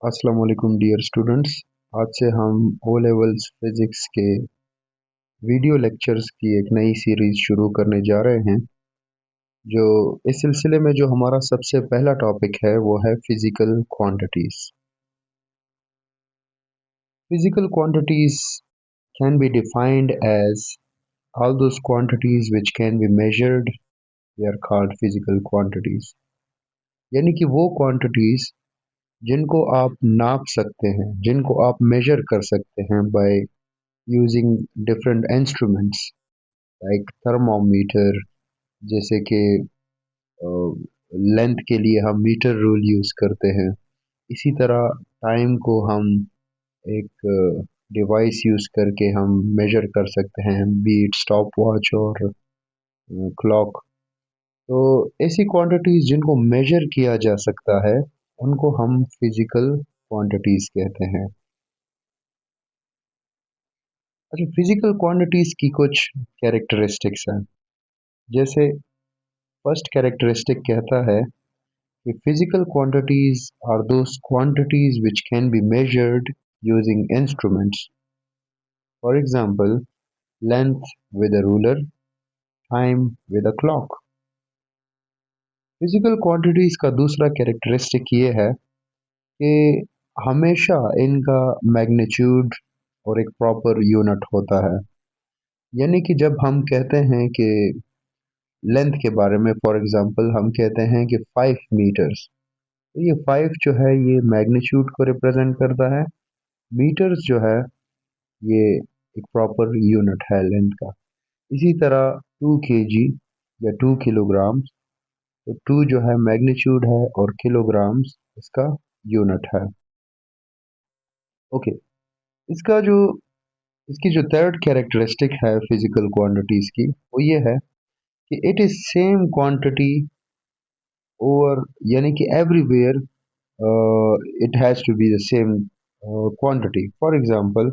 अस्सलाम वालेकुम dear students. आज से हम ओ लेवल्स फिज़िक्स के वीडियो लेक्चर्स की एक नई सीरीज़ शुरू करने जा रहे हैं। जो इस सिलसिले में जो हमारा सबसे पहला टॉपिक है वो है physical quantities. Physical quantities can be defined as all those quantities which can be measured, they are called physical quantities। यानी कि वो क्वांटिटीज़ जिनको आप नाप सकते हैं, जिनको आप मेजर कर सकते हैं by using different instruments like thermometer. जैसे कि लेंथ के लिए हम मीटर रूल यूज़ करते हैं। इसी तरह टाइम को हम एक डिवाइस यूज़ करके हम मेजर कर सकते हैं, बी इट स्टॉप वॉच और क्लॉक। तो ऐसी क्वांटिटीज़ जिनको मेजर किया जा सकता है उनको हम फिज़िकल क्वांटिटीज़ कहते हैं। अच्छा, फिज़िकल क्वांटिटीज़ की कुछ कैरेक्टरिस्टिक्स हैं। जैसे फर्स्ट कैरेक्टरिस्टिक कहता है कि physical quantities are those quantities which can be measured using instruments. For example, length with a ruler, time with a clock. Physical quantities का दूसरा कैरेक्टरिस्टिक ये है कि हमेशा इनका मैग्नीट्यूड और एक प्रॉपर यूनिट होता है। यानी कि जब हम कहते हैं कि लेंथ के बारे में, फॉर एग्जांपल हम कहते हैं कि 5 मीटर्स, तो ये 5 जो है ये मैग्नीट्यूड को रिप्रेजेंट करता है। मीटर्स जो है ये एक प्रॉपर यूनिट है लेंथ का। इसी तरह 2 kg या 2 किलोग्राम्स, तो 2 जो है मैग्नीट्यूड है और किलोग्राम्स इसका यूनिट है। ओके, इसका जो इसकी जो थर्ड कैरेक्टरिस्टिक है फिजिकल क्वांटिटीज की वो ये है कि it is same quantity over, यानी कि everywhere it has to be the same quantity. For example,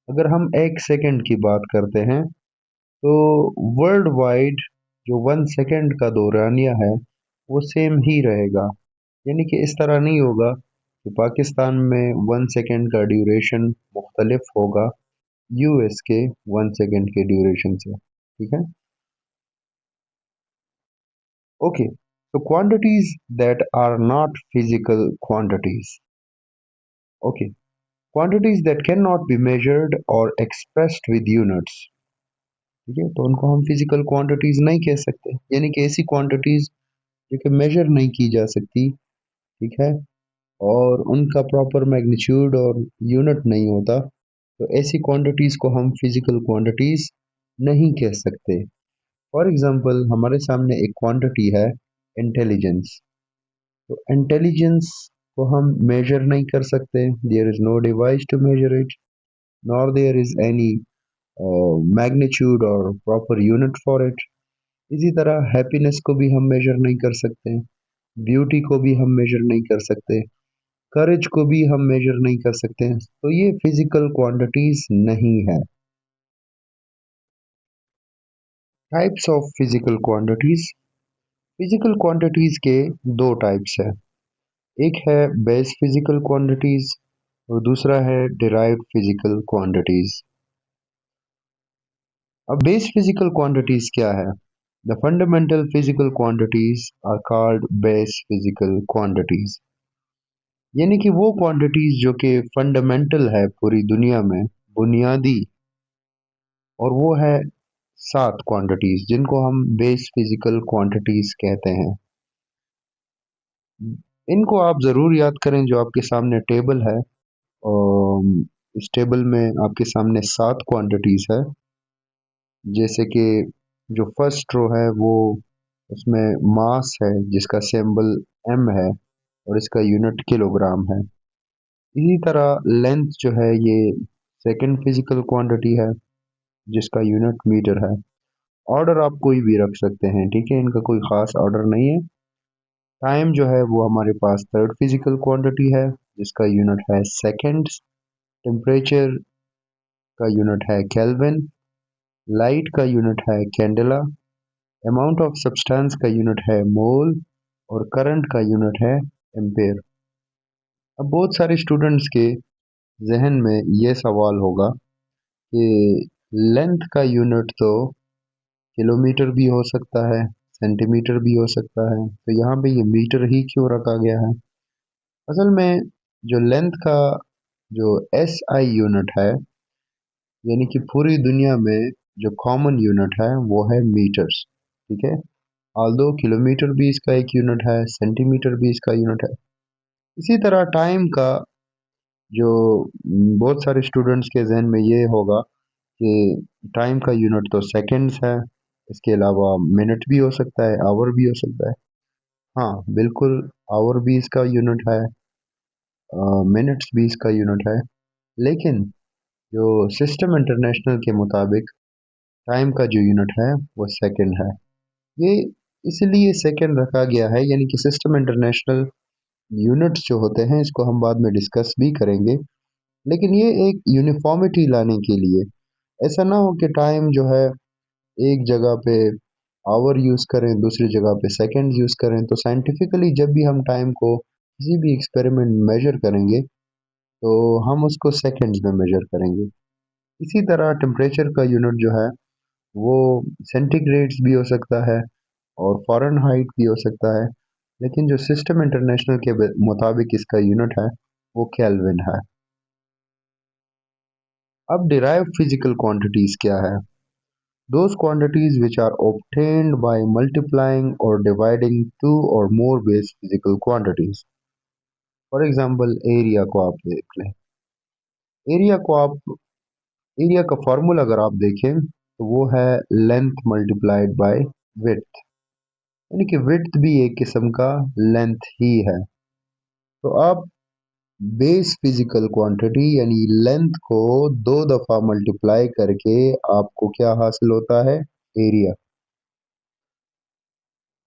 अगर हम 1 सेकंड की बात करते हैं तो वर्ल्ड वाइड जो 1 सेकंड का दौरानिया है वो सेम ही रहेगा। यानी कि इस तरह नहीं होगा कि पाकिस्तान में 1 सेकंड का ड्यूरेशन मुख्तलिफ होगा यूएस के 1 सेकंड के ड्यूरेशन से। ठीक है। Okay, so quantities that are not physical quantities. Okay, quantities that cannot be measured or expressed with units। ठीक है, तो उनको हम फिजिकल क्वांटिटीज नहीं कह सकते। यानी कि ऐसी क्वांटिटीज जो कि मेजर नहीं की जा सकती, ठीक है, और उनका प्रॉपर मैग्नीट्यूड और यूनिट नहीं होता, तो ऐसी क्वांटिटीज को हम फिजिकल क्वांटिटीज नहीं कह सकते। फॉर एग्जांपल, हमारे सामने एक क्वांटिटी है इंटेलिजेंस। तो इंटेलिजेंस को हम मेजर नहीं कर सकते। There is no device to measure it, nor there is any magnitude और प्रॉपर यूनिट फॉर इट। इसी तरह हैप्पीनेस को भी हम मेजर नहीं कर सकते, ब्यूटी को भी हम मेजर नहीं कर सकते, करेज को भी हम मेजर नहीं कर सकते। तो ये फिजिकल क्वांटिटीज नहीं है। Types of physical quantities. Physical quantities के दो टाइप्स है। एक है बेस फिजिकल क्वांटिटीज और दूसरा है डिराइव्ड फिजिकल क्वांटिटीज। अब बेस फिजिकल क्वांटिटीज क्या है? The fundamental physical quantities are called base physical quantities. यानी कि वो क्वांटिटीज जो कि फंडामेंटल है पूरी दुनिया में, बुनियादी, और वो है 7 क्वांटिटीज जिनको हम बेस फिजिकल क्वांटिटीज कहते हैं। इनको आप ज़रूर याद करें। जो आपके सामने टेबल है, इस टेबल में आपके सामने 7 क्वांटिटीज है। जैसे कि जो फर्स्ट रो है वो, उसमें मास है जिसका सिंबल एम है और इसका यूनिट किलोग्राम है। इसी तरह लेंथ जो है ये सेकंड फिजिकल क्वांटिटी है जिसका यूनिट मीटर है। ऑर्डर आप कोई भी रख सकते हैं, ठीक है, इनका कोई ख़ास ऑर्डर नहीं है। टाइम जो है वो हमारे पास थर्ड फिजिकल क्वांटिटी है जिसका यूनिट है सेकेंड्स। टेम्परेचर का यूनिट है केल्विन। लाइट का यूनिट है कैंडेला। अमाउंट ऑफ सब्सटेंस का यूनिट है मोल और करंट का यूनिट है एम्पेयर। अब बहुत सारे स्टूडेंट्स के जहन में ये सवाल होगा कि लेंथ का यूनिट तो किलोमीटर भी हो सकता है, सेंटीमीटर भी हो सकता है, तो यहाँ पे ये मीटर ही क्यों रखा गया है? असल में जो लेंथ का जो SI यूनिट है, यानी कि पूरी दुनिया में जो कॉमन यूनिट है वो है मीटर्स, ठीक है। ऑल्दो किलोमीटर भी इसका एक यूनिट है, सेंटीमीटर भी इसका यूनिट है। इसी तरह टाइम का जो बहुत सारे स्टूडेंट्स के जहन में ये होगा कि टाइम का यूनिट तो सेकंड्स है, इसके अलावा मिनट भी हो सकता है, आवर भी हो सकता है। हाँ, बिल्कुल, आवर भी इसका यूनिट है, मिनट्स भी इसका यूनिट है, लेकिन जो सिस्टम इंटरनेशनल के मुताबिक टाइम का जो यूनिट है वो सेकंड है। ये इसलिए सेकंड रखा गया है, यानी कि सिस्टम इंटरनेशनल यूनिट्स जो होते हैं इसको हम बाद में डिस्कस भी करेंगे, लेकिन ये एक यूनिफॉर्मिटी लाने के लिए, ऐसा ना हो कि टाइम जो है एक जगह पे आवर यूज़ करें, दूसरी जगह पे सेकंड यूज़ करें। तो साइंटिफिकली जब भी हम टाइम को किसी भी एक्सपेरिमेंट मेजर करेंगे तो हम उसको सेकंड्स में मेजर करेंगे। इसी तरह टेम्परेचर का यूनिट जो है वो सेंटीग्रेड्स भी हो सकता है और फ़ारेनहाइट भी हो सकता है, लेकिन जो सिस्टम इंटरनेशनल के मुताबिक इसका यूनिट है वो केल्विन है। अब डिराइव्ड फिजिकल क्वांटिटीज क्या है? Those quantities which are obtained by multiplying or dividing two or more base physical quantities. For example area को आप देख लें। एरिया को आप एरिया का फॉर्मूला अगर आप देखें तो वो है लेंथ मल्टीप्लाइड बाय विड्थ, यानी कि विड्थ भी एक किस्म का लेंथ ही है। तो आप बेस फिजिकल क्वांटिटी यानी लेंथ को दो दफा मल्टीप्लाई करके आपको क्या हासिल होता है? एरिया।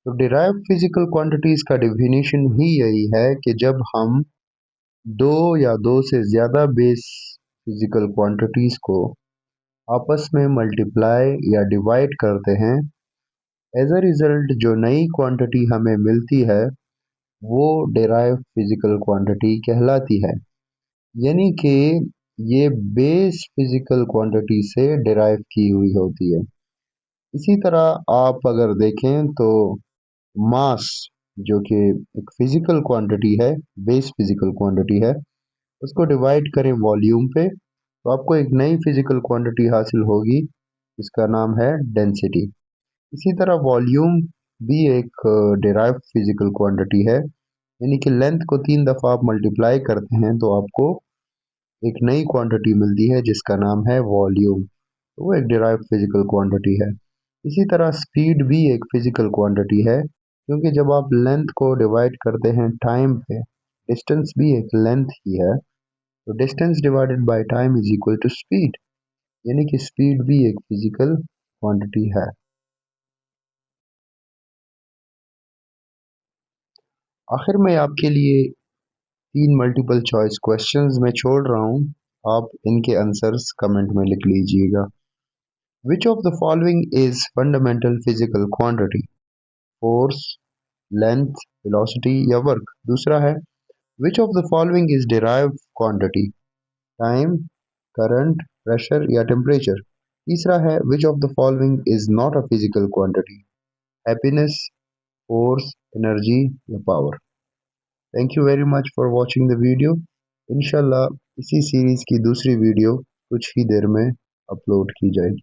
तो डिराइव्ड फिजिकल क्वांटिटीज का डेफिनेशन ही यही है कि जब हम दो या दो से ज़्यादा बेस फिजिकल क्वांटिटीज को आपस में मल्टीप्लाई या डिवाइड करते हैं, एज अ रिजल्ट जो नई क्वांटिटी हमें मिलती है वो डिराइव्ड फिजिकल क्वांटिटी कहलाती है। यानी कि ये बेस फिजिकल क्वांटिटी से डिराइव की हुई होती है। इसी तरह आप अगर देखें तो मास जो कि एक फिजिकल क्वांटिटी है, बेस फिजिकल क्वांटिटी है, उसको डिवाइड करें वॉल्यूम पे तो आपको एक नई फिजिकल क्वांटिटी हासिल होगी, इसका नाम है डेंसिटी। इसी तरह वॉल्यूम भी एक डिराइव्ड फिजिकल क्वांटिटी है, यानी कि लेंथ को 3 दफ़ा आप मल्टीप्लाई करते हैं तो आपको एक नई क्वांटिटी मिलती है जिसका नाम है वॉल्यूम। तो वो एक डिराइव्ड फिजिकल क्वांटिटी है। इसी तरह स्पीड भी एक फिजिकल क्वांटिटी है, क्योंकि जब आप लेंथ को डिवाइड करते हैं टाइम पे, डिस्टेंस भी एक लेंथ ही है, तो distance divided by time is equal to speed, यानी कि स्पीड भी एक फिजिकल क्वांटिटी है। आखिर में आपके लिए 3 मल्टीपल चॉइस क्वेश्चंस मैं छोड़ रहा हूँ, आप इनके आंसर्स कमेंट में लिख लीजिएगा। Which of the following is fundamental physical quantity? Force, length, velocity या वर्क? दूसरा है which of the following is derived quantity? Time, current, pressure या टेम्परेचर? तीसरा है which of the following is not a physical quantity? Happiness, force, energy या power? Thank you very much for watching the video. इंशाल्लाह इसी series की दूसरी video कुछ ही देर में अपलोड की जाएगी।